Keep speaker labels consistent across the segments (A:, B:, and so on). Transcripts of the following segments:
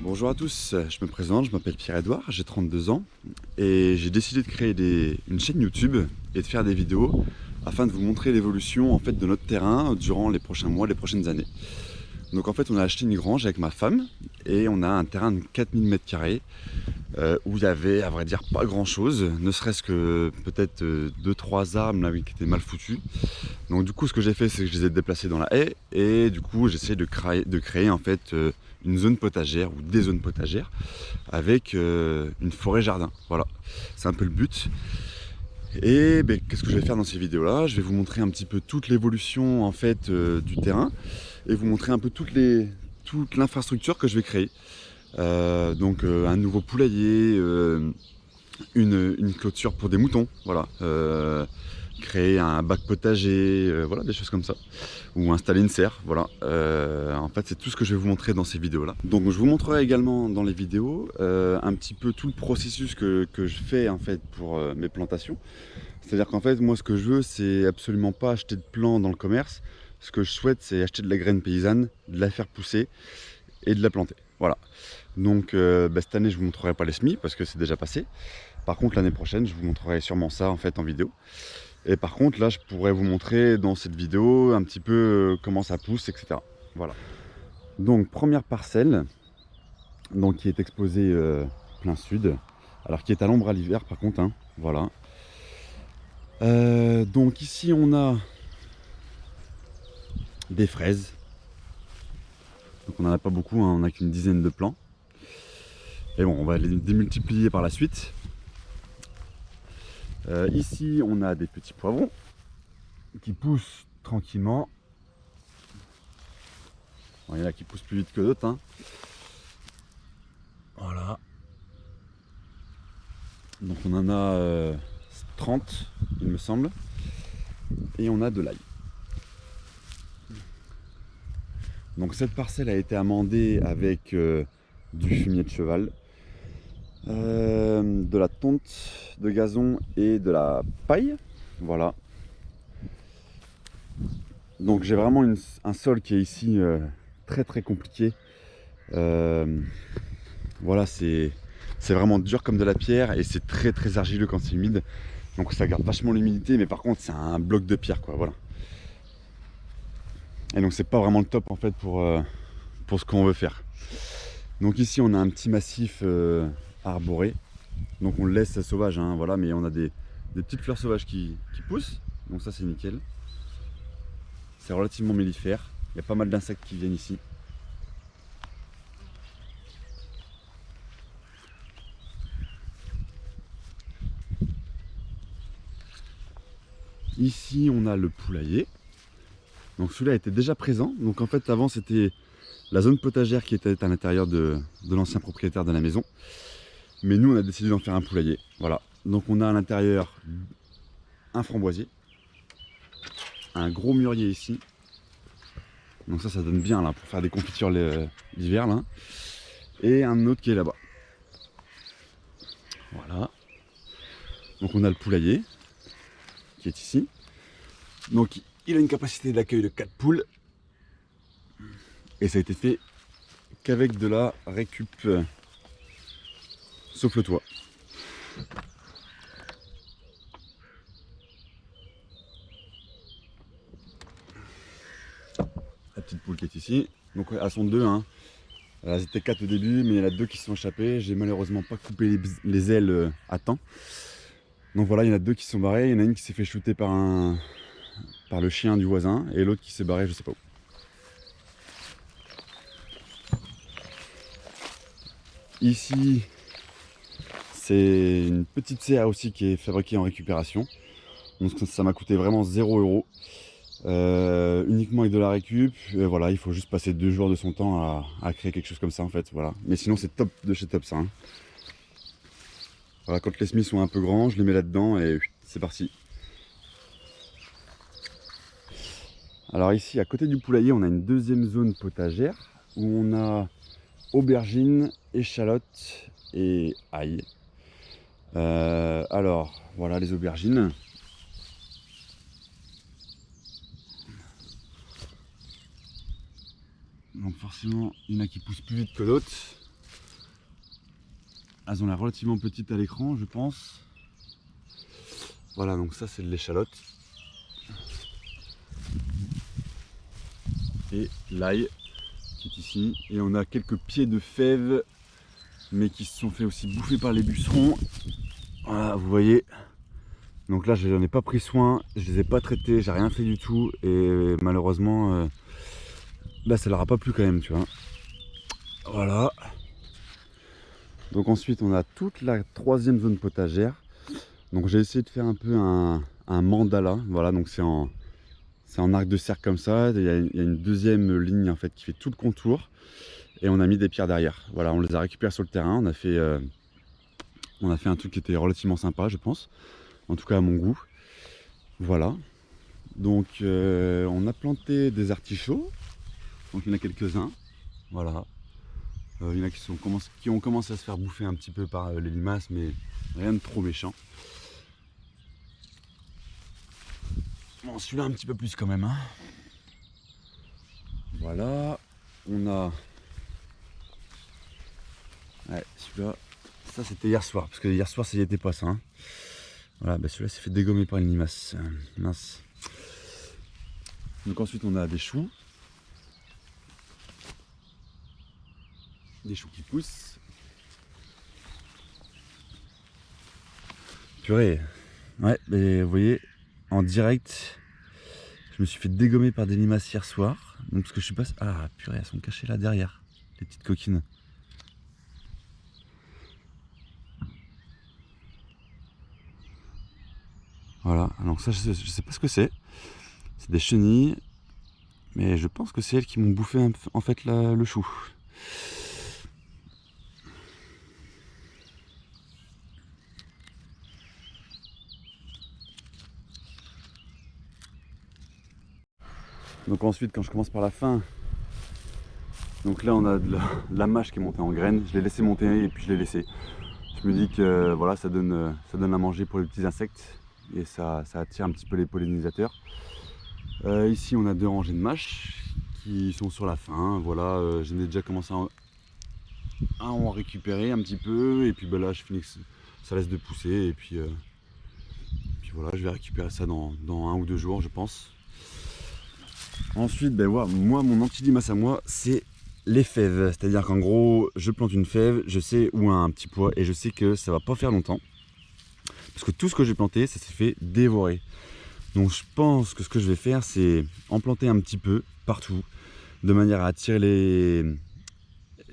A: Bonjour à tous, je me présente, je m'appelle Pierre-Edouard, j'ai 32 ans et j'ai décidé de créer une chaîne YouTube et de faire des vidéos afin de vous montrer l'évolution en fait, de notre terrain durant les prochains mois, les prochaines années. Donc en fait on a acheté une grange avec ma femme et on a un terrain de 4000 m² où il y avait à vrai dire pas grand chose, ne serait-ce que peut-être 2-3 arbres là, qui étaient mal foutus. Donc du coup ce que j'ai fait c'est que je les ai déplacés dans la haie et du coup j'essaie de créer en fait une zone potagère ou des zones potagères avec une forêt jardin. Voilà, c'est un peu le but. Et ben, qu'est-ce que je vais faire dans ces vidéos là? Je vais vous montrer un petit peu toute l'évolution en fait du terrain et vous montrer un peu toute l'infrastructure que je vais créer. Donc un nouveau poulailler, une clôture pour des moutons, voilà. Créer un bac potager, voilà, des choses comme ça. Ou installer une serre, voilà. En fait, c'est tout ce que je vais vous montrer dans ces vidéos-là. Donc, je vous montrerai également dans les vidéos un petit peu tout le processus que je fais en fait pour mes plantations. C'est-à-dire qu'en fait, moi, ce que je veux, c'est absolument pas acheter de plants dans le commerce. Ce que je souhaite, c'est acheter de la graine paysanne, de la faire pousser et de la planter. Voilà. Donc, cette année, je vous montrerai pas les semis parce que c'est déjà passé. Par contre, l'année prochaine, je vous montrerai sûrement ça en fait en vidéo. Et par contre, là, je pourrais vous montrer dans cette vidéo un petit peu comment ça pousse, etc. Voilà. Donc, première parcelle, donc, qui est exposée plein sud. Alors, qui est à l'ombre à l'hiver, par contre. Hein, voilà. Donc, ici, on a des fraises. Donc, on n'en a pas beaucoup, hein, on n'a qu'une dizaine de plants. Et bon, on va les démultiplier par la suite. Ici, on a des petits poivrons qui poussent tranquillement. Bon, il y en a qui poussent plus vite que d'autres. Hein. Voilà. Donc on en a 30, il me semble. Et on a de l'ail. Donc cette parcelle a été amendée avec du fumier de cheval, de la tonte de gazon et de la paille. Voilà. Donc j'ai vraiment un sol qui est ici très compliqué. Voilà, c'est vraiment dur comme de la pierre et c'est très argileux quand c'est humide. Donc ça garde vachement l'humidité, mais par contre c'est un bloc de pierre, quoi. Voilà. Et donc c'est pas vraiment le top en fait pour ce qu'on veut faire. Donc ici on a un petit massif arboré. Donc on le laisse sauvage, hein, voilà, mais on a des petites fleurs sauvages qui poussent. Donc ça c'est nickel. C'est relativement mellifère. Il y a pas mal d'insectes qui viennent ici. Ici on a le poulailler. Donc celui-là était déjà présent. Donc en fait avant c'était la zone potagère qui était à l'intérieur de l'ancien propriétaire de la maison. Mais nous on a décidé d'en faire un poulailler. Voilà. Donc on a à l'intérieur un framboisier, un gros mûrier ici. Donc ça donne bien là pour faire des confitures l'hiver là. Et un autre qui est là-bas. Voilà. Donc on a le poulailler qui est ici. Donc il a une capacité d'accueil de 4 poules. Et ça a été fait qu'avec de la récup, sauf le toit. La petite poule qui est ici. Donc elles sont deux. Hein. Elles étaient 4 au début, mais il y en a 2 qui se sont échappées. J'ai malheureusement pas coupé les ailes à temps. Donc voilà, il y en a 2 qui sont barrées. Il y en a une qui s'est fait shooter par le chien du voisin et l'autre qui s'est barré je sais pas où. Ici, c'est une petite serre aussi qui est fabriquée en récupération. Donc ça m'a coûté vraiment 0 €. Uniquement avec de la récup. Et voilà, il faut juste passer 2 jours de son temps à créer quelque chose comme ça en fait. Voilà. Mais sinon c'est top de chez top ça. Hein. Voilà, quand les semis sont un peu grands, je les mets là-dedans et c'est parti. Alors ici, à côté du poulailler, on a une deuxième zone potagère où on a aubergines, échalotes et ail. Alors, voilà les aubergines. Donc forcément, il y en a qui poussent plus vite que d'autres. Elles ont l'air relativement petites à l'écran, je pense. Voilà, donc ça c'est de l'échalote. Et l'ail qui est ici. Et on a quelques pieds de fèves, mais qui se sont fait aussi bouffer par les pucerons. Voilà, vous voyez. Donc là, je n'en ai pas pris soin, je les ai pas traités, j'ai rien fait du tout. Et malheureusement, là, ça leur a pas plu quand même, tu vois. Voilà. Donc ensuite, on a toute la troisième zone potagère. Donc j'ai essayé de faire un peu un mandala. Voilà, donc c'est en arc de cercle comme ça. Il y a une deuxième ligne en fait qui fait tout le contour. Et on a mis des pierres derrière. Voilà, on les a récupérées sur le terrain. On a fait un truc qui était relativement sympa, je pense. En tout cas à mon goût. Voilà. Donc on a planté des artichauts. Donc il y en a quelques-uns. Voilà. Il y en a qui ont commencé à se faire bouffer un petit peu par les limaces, mais rien de trop méchant. Bon, celui-là un petit peu plus quand même. Hein. Voilà. On a... Ouais, celui-là, ça c'était hier soir, parce que hier soir ça y était pas ça. Hein. Voilà, bah celui-là s'est fait dégommer par une limace. Mince. Donc ensuite on a des choux. Des choux qui poussent. Purée. Ouais, mais vous voyez, en direct, je me suis fait dégommer par des limaces hier soir. Donc parce que je suis pas... Ah purée, elles sont cachées là derrière, les petites coquines. Voilà, donc ça je sais pas ce que c'est. C'est des chenilles. Mais je pense que c'est elles qui m'ont bouffé en fait le chou. Donc ensuite quand je commence par la fin, donc là on a de la mâche qui est montée en graines. Je l'ai laissé monter et puis je l'ai laissé. Je me dis que voilà, ça donne à manger pour les petits insectes et ça attire un petit peu les pollinisateurs. Ici on a 2 rangées de mâches qui sont sur la fin. Voilà, j'en ai déjà commencé à en récupérer un petit peu et puis ben là je finis que ça laisse de pousser et puis voilà, je vais récupérer ça dans 1 ou 2 jours je pense. Ensuite, ben voilà, moi mon anti-limace à moi c'est les fèves, c'est-à-dire qu'en gros je plante une fève, je sais où a un petit pois et je sais que ça va pas faire longtemps parce que tout ce que j'ai planté ça s'est fait dévorer. Donc je pense que ce que je vais faire c'est en planter un petit peu partout de manière à attirer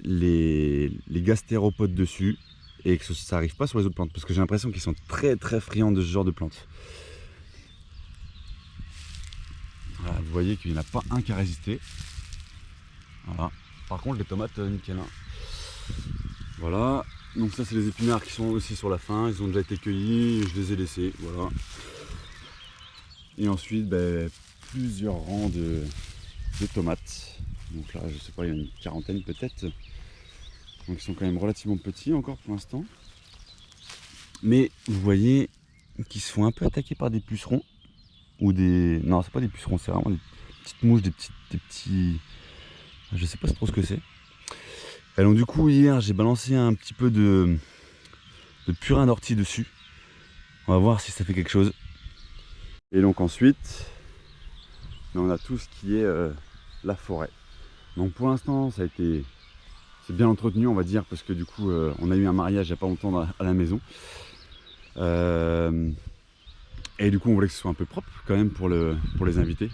A: les gastéropodes dessus et que ça n'arrive pas sur les autres plantes parce que j'ai l'impression qu'ils sont très très friands de ce genre de plantes. Voilà, vous voyez qu'il n'y en a pas un qui a résisté. Voilà. Par contre les tomates nickel. Hein. Voilà. Donc ça c'est les épinards qui sont aussi sur la fin. Ils ont déjà été cueillis et je les ai laissés. Voilà. Et ensuite ben, plusieurs rangs de tomates. Donc là je sais pas, il y en a une quarantaine peut-être. Donc ils sont quand même relativement petits encore pour l'instant. Mais vous voyez qu'ils se font un peu attaquer par des pucerons. Ou des... Non, c'est pas des pucerons, c'est vraiment des petites mouches, des petits... Je sais pas trop ce que c'est. Et donc du coup hier j'ai balancé un petit peu de purin d'ortie dessus. On va voir si ça fait quelque chose. Et donc ensuite, on a tout ce qui est la forêt. Donc pour l'instant ça a été... C'est bien entretenu on va dire parce que du coup on a eu un mariage il n'y a pas longtemps à la maison. Et du coup on voulait que ce soit un peu propre quand même pour les invités.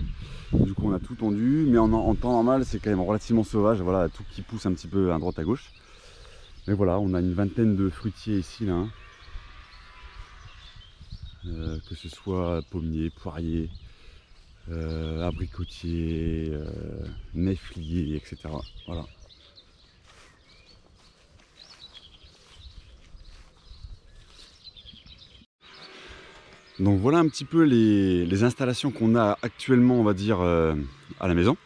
A: Du coup on a tout tendu, mais en temps normal c'est quand même relativement sauvage, voilà, tout qui pousse un petit peu à droite à gauche. Mais voilà, on a une vingtaine de fruitiers ici là. Hein. Que ce soit pommier, poirier, abricotier, néflier, etc. Voilà. Donc voilà un petit peu les installations qu'on a actuellement, on va dire, à la maison.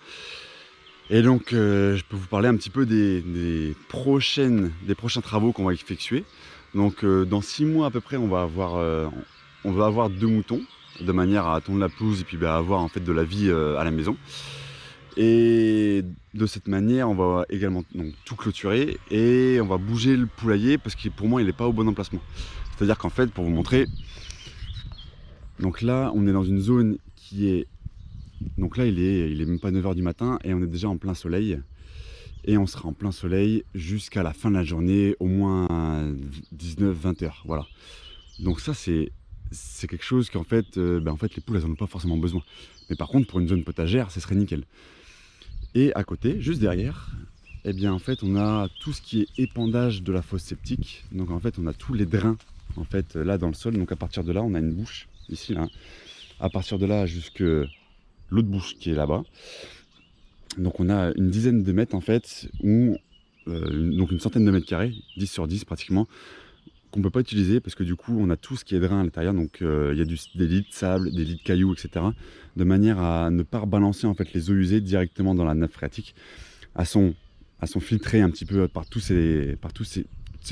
A: Et donc je peux vous parler un petit peu des prochains travaux qu'on va effectuer. Donc dans 6 mois à peu près, on va avoir 2 moutons, de manière à tondre la pelouse et puis avoir en fait de la vie à la maison. Et de cette manière, on va également donc, tout clôturer et on va bouger le poulailler parce que pour moi, il n'est pas au bon emplacement. C'est-à-dire qu'en fait, pour vous montrer, donc là, on est dans une zone qui est... Donc là, il est même pas 9 h du matin et on est déjà en plein soleil. Et on sera en plein soleil jusqu'à la fin de la journée, au moins 19-20 h. Voilà. Donc ça, c'est quelque chose qu'en fait, en fait, les poules, elles n'en ont pas forcément besoin. Mais par contre, pour une zone potagère, ce serait nickel. Et à côté, juste derrière, eh bien en fait on a tout ce qui est épandage de la fosse septique. Donc en fait on a tous les drains en fait là dans le sol. Donc à partir de là on a une bouche ici là. À partir de là jusque l'autre bouche qui est là-bas. Donc on a une dizaine de mètres en fait où donc une centaine de mètres carrés, 10 sur 10 pratiquement, qu'on ne peut pas utiliser parce que du coup on a tout ce qui est drain à l'intérieur. Donc il y a des lits de sable, des lits de cailloux, etc. De manière à ne pas rebalancer en fait les eaux usées directement dans la nappe phréatique. À son filtrer un petit peu par toutes ces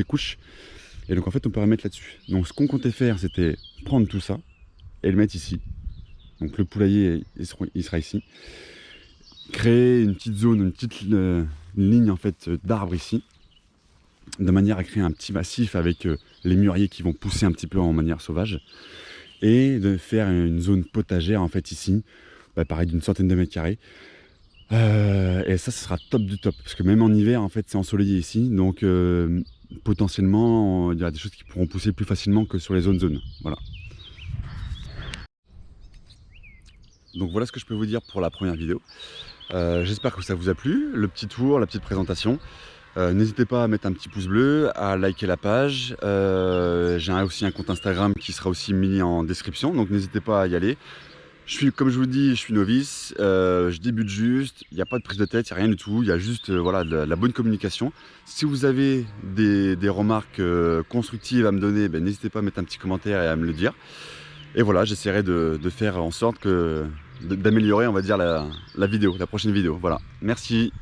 A: couches. Et donc en fait on peut remettre là-dessus. Donc ce qu'on comptait faire, c'était prendre tout ça et le mettre ici. Donc le poulailler il sera ici. Créer une petite zone, une ligne en fait d'arbres ici, de manière à créer un petit massif avec les mûriers qui vont pousser un petit peu en manière sauvage, et de faire une zone potagère en fait ici, pareil d'une centaine de mètres carrés. Et ça, ce sera top du top, parce que même en hiver, en fait, c'est ensoleillé ici, donc potentiellement, il y a des choses qui pourront pousser plus facilement que sur les zones. Voilà. Donc voilà ce que je peux vous dire pour la première vidéo. J'espère que ça vous a plu, le petit tour, la petite présentation. N'hésitez pas à mettre un petit pouce bleu, à liker la page. J'ai aussi un compte Instagram qui sera aussi mis en description, donc n'hésitez pas à y aller. Comme je vous dis, je suis novice, je débute juste, il n'y a pas de prise de tête, il n'y a rien du tout, il y a juste voilà, de la bonne communication. Si vous avez des remarques constructives à me donner, n'hésitez pas à mettre un petit commentaire et à me le dire. Et voilà, j'essaierai de faire en sorte d'améliorer, on va dire, la vidéo, la prochaine vidéo. Voilà, merci.